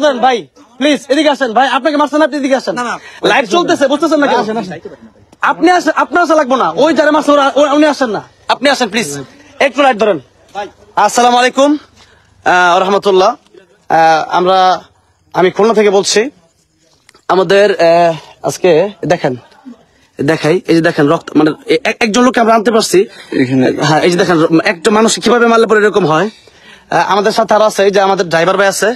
ধরেন ভাই, প্লিজ এদিকে আসেন ভাই। আপনাকে মারছেন, আপনি এদিকে আসেন। লাইভ চলতেছে, বুঝতেছেন না? আপনি আসেন, আপনার আসা লাগবো না। ওই যারা মারছে উনি আসেন না, আপনি আসেন প্লিজ। একটু লাইট ধরেন। আসসালামু আলাইকুম রহমতুল্লাহ। আমি খুলনা থেকে বলছি। আমাদের আজকে দেখাই, এই যে দেখেন রক্ত, মানে একজন লোককে আমরা আনতে পারছি। হ্যাঁ, এই যে দেখেন একটা মানুষ কিভাবে মারলে পরে এরকম হয়। আমাদের সাথে আরো আছে, এই যে আমাদের ড্রাইভার ভাই আছে,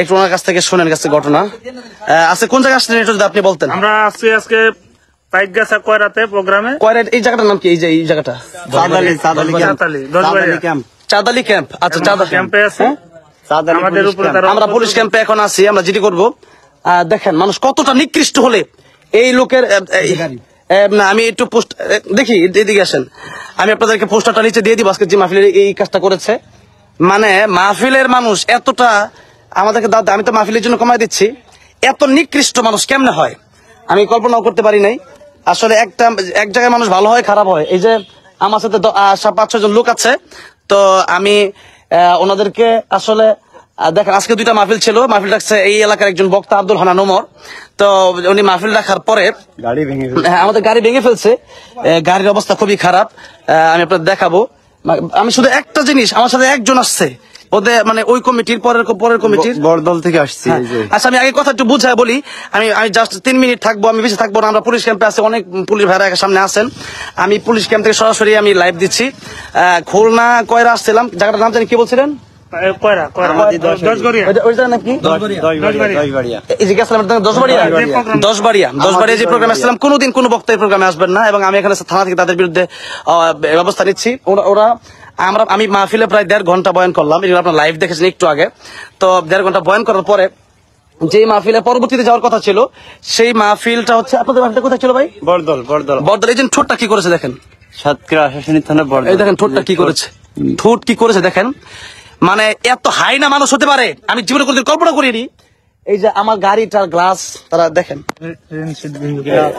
একটু ওনার কাছ থেকে শোনেন কাছে ঘটনা আছে। কোন জায়গায় আসছেন একটু যদি আপনি বলতেন। আমরা আসছি আজকে পাইকগাছা কয়রাতে প্রোগ্রামে। কয়রাত এই জায়গাটার নাম কি? এই জায়গাটা চাঁদালি ক্যাম্প। আচ্ছা, চাঁদা ক্যাম্পে আছে আমাদের উপরে। আমরা পুলিশ ক্যাম্পে এখন আছি, আমরা যেটি করব। দেখেন মানুষ কতটা নিকৃষ্ট হলে এই লোকের না, আমি একটু পোস্ট দেখি, এদিকে আসেন। আমি আপনাদেরকে পোস্টারটা নিচে দিয়ে দিব আজকে যে মাহফিলের এই কাজটা করেছে। মানে মাহফিলের মানুষ এতটা আমাদেরকে দাদা, আমি তো মাহফিলের জন্য কমাই দিচ্ছি, এত নিকৃষ্ট মানুষ কেমনে হয় আমি কল্পনাও করতে পারি নাই। আসলে এক জায়গায় মানুষ ভালো হয়, খারাপ হয়। এই যে আমার সাথে 5-6 জন লোক আছে, তো আমি ওনাদেরকে আসলে দেখেন আজকে 2টা মাহফিল ছিল। মাহফিল রাখছে এই এলাকার একজন বক্তা আব্দুল হান্নান ওমর। তো উনি মাহফিল রাখার পরে আমাদের গাড়ি ভেঙে ফেলছে। গাড়ির অবস্থা খুবই খারাপ, আমি আপনাদের দেখাবো। আমি শুধু একটা জিনিস, আমার সাথে একজন আসছে ওদের, মানে ওই কমিটির পরের কমিটির বড়দল থেকে আসছি। আচ্ছা, আমি আগে কথা একটু বুঝায় বলি। আমি জাস্ট 3 মিনিট থাকবো, আমি বেশি থাকবো না। আমরা পুলিশ ক্যাম্পে আছি, অনেক পুলিশ ভাইরা সামনে আছেন। আমি পুলিশ ক্যাম্প থেকে সরাসরি আমি লাইভ দিচ্ছি। খুলনা কয়রা আসছিলাম, জায়গাটার নাম জানি কি বলছিলেন? দশবাড়িয়া যে প্রোগ্রামে আসছিলাম। কোনোদিন কোনো বক্তা এই প্রোগ্রামে আসবেন না, এবং আমি এখানে থানা থেকে তাদের বিরুদ্ধে ব্যবস্থা নিচ্ছি। আমি মাহফিলে প্রায় 1.5 ঘন্টা বয়ান করলাম, এগুলো আপনার লাইভ দেখেছেন একটু আগে। তো 1.5 ঘন্টা বয়ান করার পরে যে মাহফিলে পরবর্তীতে যাওয়ার কথা ছিল, সেই মাহফিলটা হচ্ছে আপনাদের মাহফিলটা কোথায় ছিল ভাই? বড়দল। এই যে ঠোঁটটা কি করেছে দেখেন, সাতক্ষীরা আশাশুনি থানা বড়দল। এই দেখেন ঠোঁটটা কি করেছে, ঠোঁট কি করেছে দেখেন। মানে এত হাই না মানুষ হতে পারে আমি জীবনে কোনদিন কল্পনা করিনি। এই যে আমার গাড়িটার গ্লাস তারা দেখেন,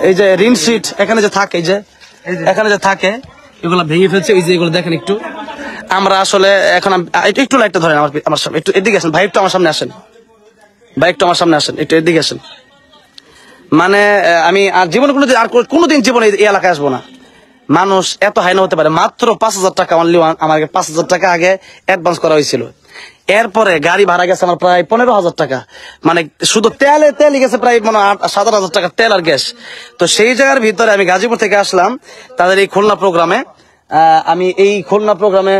এই যে রিন শিট এখানে যে থাকে, এখানে যে থাকে, এগুলো ভেঙে ফেলছে। এই যে এগুলো দেখেন একটু। আমরা আসলে এখন একটু লাইটটা ধরেন আমার সামনে, একটু এদিকে আসেন ভাই, একটু আমার সামনে আসেন ভাই, একটু আমার সামনে আসেন, একটু এদিকে আসেন। মানে আমি আর জীবনে কোনোদিন জীবনে এই এলাকায় আসবো না। মানুষ এত হাইনা হতে পারে। মাত্র 5,000 টাকা অনলি আমাকে 5,000 টাকা আগে অ্যাডভান্স করা হয়েছিল। এরপরে গাড়ি ভাড়া গেছে আমার প্রায় 15,000 টাকা। মানে শুধু তেলই গেছে প্রায় 7,000 টাকা তেল আর গ্যাস। তো সেই জায়গার ভিতরে আমি গাজীপুর থেকে আসলাম তাদের এই খুলনা প্রোগ্রামে। আমি এই খুলনা প্রোগ্রামে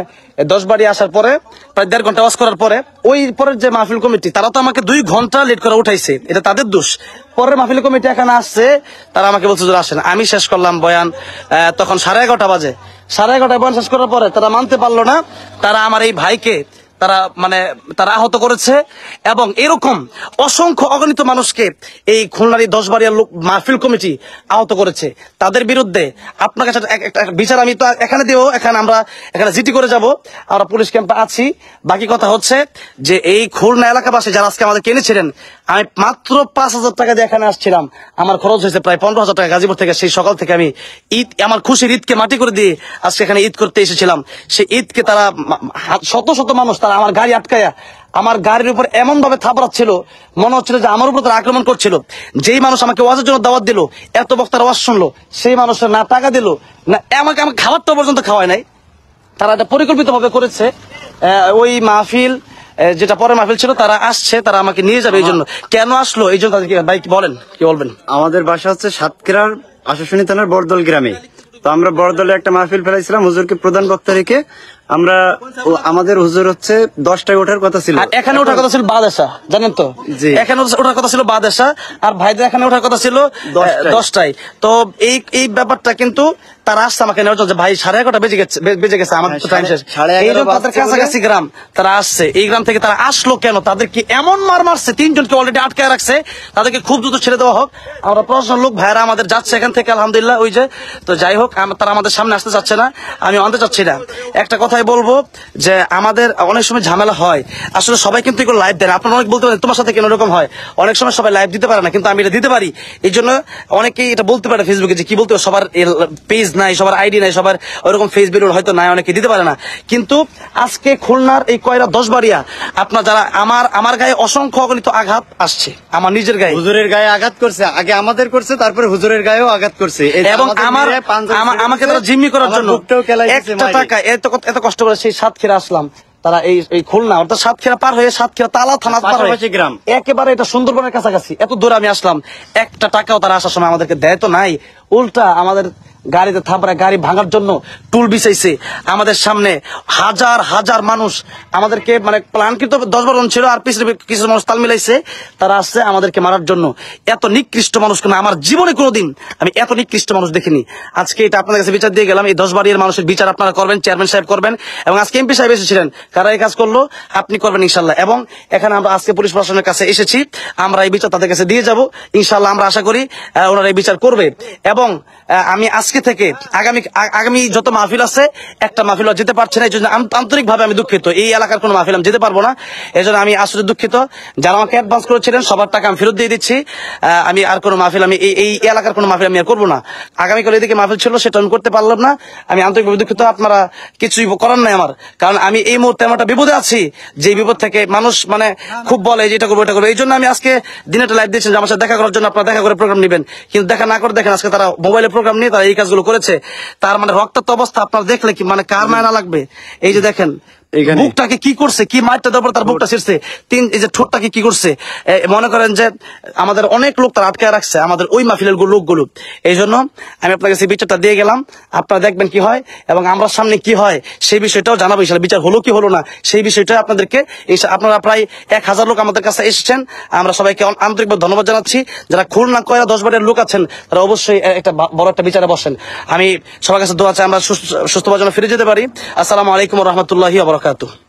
10 বাড়ি আসার পরে প্রায় 1.5 ঘন্টা ওয়াজ করার পরে ওই পরের যে মাহফিল কমিটি, তারা তো আমাকে 2 ঘন্টা লেট করে উঠাইছে, এটা তাদের দোষ। পরের মাহফিল কমিটি এখানে আসছে, তারা আমাকে বলছে যে আসেন। আমি শেষ করলাম বয়ান তখন 11:30 বাজে। 11:30 বয়ান শেষ করার পরে তারা মানতে পারলো না, তারা আমার এই ভাইকে তারা আহত করেছে। এবং এরকম অসংখ্য অগণিত মানুষকে এই খুলনার 10 বাড়িয়ার লোক মাহফিল কমিটি আহত করেছে। তাদের বিরুদ্ধে আপনার কাছে একটা বিচার আমি তো এখানে দেবো। এখানে জিটি করে যাব, আমরা পুলিশ ক্যাম্পে আছি। বাকি কথা হচ্ছে যে এই খুলনা এলাকাবাসী যারা আজকে আমাদের কিনেছিলেন, আমি মাত্র 5,000 টাকা দিয়ে এখানে আসছিলাম। আমার খরচ হয়েছে প্রায় 15,000 টাকা গাজীপুর থেকে। সেই সকাল থেকে আমি আমার খুশির ঈদকে মাটি করে দিয়ে আজকে এখানে ঈদ করতে এসেছিলাম। সেই ঈদকে তারা শত শত মানুষ তারা আমার গাড়ি আটকায়া আমার গাড়ির উপর এমন ভাবে থাপড়াচ্ছিল, মনে হচ্ছিল যে আমার উপর তারা আক্রমণ করছিল। যেই মানুষ আমাকে ওয়াজের জন্য দাওয়াত দিল, এত বক্তার ওয়াজ শুনলো, সেই মানুষের না টাকা দিল না আমাকে খাবারটা পর্যন্ত খাওয়ায় নাই। তারা এটা পরিকল্পিত ভাবে করেছে। ওই মাহফিল যেটা পরে মাহফিল ছিল, তারা আসছে, তারা আমাকে নিয়ে যাবে। এই জন্য কেন আসলো, এই জন্য তাদেরকে ভাই কি বলবেন? আমাদের বাসা হচ্ছে সাতক্ষীরার আশাশুনি থানার বড়দল গ্রামে। তো আমরা বড়দলে একটা মাহফিল ফেলাইছিলাম, হুজুরকে প্রধান বক্তা রেখে। আমাদের হুজুর হচ্ছে 10টায় ওঠার কথা ছিল, এখানে ওঠার কথা ছিল বাদেশা, জানেন তো? এখানে ওঠার কথা ছিল বাদেশা, আর ভাইদের এখানে ওঠার কথা ছিল 10টায়। তো এই ব্যাপারটা কিন্তু তারা আসছে আমাকে নেওয়ার জন্য। ভাই 11:30 বেজে গেছে, আমার তো টাইম শেষ। তাদের কাছাকাছি গ্রাম, তারা আসছে। এই গ্রাম থেকে তারা আসলো কেন? তাদেরকে এমন মারছে, 3 জনকে অলরেডি আটকায় রাখছে। তাদেরকে খুব দ্রুত ছেড়ে দেওয়া হোক। আমরা প্রশাসন লোক ভাইরা আমাদের যাচ্ছে এখান থেকে, আলহামদুলিল্লাহ। ওই যে তো যাই হোক, তারা আমাদের সামনে আসতে চাচ্ছে না, আমি আনতে চাচ্ছি না। একটা কথা কথাই বলবো যে আমাদের অনেক সময় ঝামেলা হয়, আসলে সবাই কিন্তু এগুলো লাইভ দেয় না। আপনারা অনেক বলতে পারেন তোমার সাথে কেন এরকম হয়, অনেক সময় সবাই লাইভ দিতে পারে না, কিন্তু আমি এটা দিতে পারি। এই জন্য অনেকেই এটা বলতে পারে ফেসবুকে যে কি বলতে হবে, সবার পেজ নাই, সবার আইডি নাই, সবার ওরকম ফেসবুক হয়তো নাই, অনেকে দিতে পারে না। কিন্তু আজকে খুলনার এই কয়রা 10 বাড়িয়া আপনার যারা আমার গায়ে অসংখ্য অগণিত আঘাত আসছে, আমার নিজের গায়ে, হুজুরের গায়ে আঘাত করছে, আগে আমাদের করছে, তারপরে হুজুরের গায়েও আঘাত করছে। এই যে এবং আমাদের মেরে পাঞ্জাবি ছিঁড়ে আমাকে দিছে, তারা জিম্মি করার আমার জন্য বুকটাও কেলাই দিছে একটা মাইরে। টাকা এত কষ্ট করে সেই সাতক্ষীরা আসলাম, তারা এই খুলনা অর্থাৎ সাতক্ষীরা পার হয়ে সাতক্ষীরা তালা থানা পার হয়ে পাশাপাশি গ্রাম। একেবারে এটা সুন্দরবনের কাছাকাছি এত দূরে আমি আসলাম, একটা টাকাও তারা আসার সময় আমাদেরকে দেয় তো নাই, উল্টা আমাদের গাড়িতে থাপড়ায় গাড়ি ভাঙার জন্য টুল বিছাইছে আমাদের সামনে। হাজার হাজার মানুষ আমাদেরকে মানে প্ল্যানকৃত 10-12 জন ছিল, আর পিছনে কিছু মানুষ তাল মিলাইছে, তারা আসছে আমাদেরকে মারার জন্য। এত নিকৃষ্ট মানুষ কেন আমার জীবনে কোনোদিন আমি এত নিকৃষ্ট মানুষ দেখিনি। আজকে এটা আপনাদের কাছে বিচার দিয়ে গেলাম, এই 10 বাড়ির মানুষের বিচার আপনারা করবেন, চেয়ারম্যান সাহেব করবেন, এবং আজকে এমপি সাহেব এসেছিলেন, কারা এই কাজ করলো আপনি করবেন ইনশাল্লাহ। এবং এখানে আমরা আজকে পুলিশ প্রশাসনের কাছে এসেছি, আমরা এই বিচার তাদের কাছে দিয়ে যাব ইনশাল্লাহ। আমরা আশা করি ওনারা এই বিচার করবে। এবং আমি আজকে থেকে আগামী যত মাহফিল আছে একটা মাহফিল যেতে পারছে না, এই জন্য আন্তরিকভাবে আমি দুঃখিত। এই এলাকার কোনো মাহফিল আমি যেতে পারবো না, এই জন্য আমি আসলে দুঃখিত। যারা আমাকে অ্যাডভান্স করেছিলেন সবার টাকা আমি ফেরত দিয়ে দিচ্ছি। আমি আর কোনো মাহফিল আমি এই এলাকার কোনো মাহফিল আমি আর করবো না। আগামীকাল এদিকে মাহফিল ছিল, সেটা আমি করতে পারলাম না, আমি আন্তরিকভাবে দুঃখিত। আপনারা কিছুই করার নাই আমার, কারণ আমি এই মুহূর্তে আমার একটা বিপদে আছি, যে বিপদ থেকে মানুষ মানে খুব বলে যে এটা করবো এটা করবো। এই জন্য আমি আজকে দিনে একটা লাইভ দিয়েছেন যে আমার সাথে দেখা করার জন্য, আপনারা দেখা করে প্রোগ্রাম নেবেন, কিন্তু দেখা না করে দেখেন আজকে তারা মোবাইলে প্রোগ্রাম নিয়ে তারা এই কাজগুলো করেছে। তার মানে রক্তাক্ত অবস্থা আপনারা দেখলে কি মানে কার মায়া না লাগবে। এই যে দেখেন এখানে বুকটাকে কি করছে, কি মারটা দেওয়ার পর তার বুকটা ছিঁড়ছে, এই যে ঠোঁটটাকে কি করছে। মনে করেন যে আমাদের অনেক লোক তারা আটকে রাখছে, আমাদের ওই মাহফিলের লোকগুলো। এই জন্য আমি আপনার কাছে বিচারটা দিয়ে গেলাম, আপনারা দেখবেন কি হয়, এবং আমরা সামনে কি হয় সেই বিষয়টাও জানাবো ইনশাআল্লাহ। বিচার হলো কি হলো না সেই বিষয়টা আপনাদেরকে, আপনারা প্রায় 1000 লোক আমাদের কাছে এসেছেন, আমরা সবাইকে আন্তরিকভাবে ধন্যবাদ জানাচ্ছি। যারা খুলনা কয়রা 10 বাড়ির লোক আছেন তারা অবশ্যই একটা বড় একটা বিচারে বসেন। আমি সবার কাছে দোয়া চাই আমরা সুস্থভাবে যেন ফিরে যেতে পারি। আসসালামু আলাইকুম ওয়া রাহমাতুল্লাহি ওয়া বারাকাতুহু।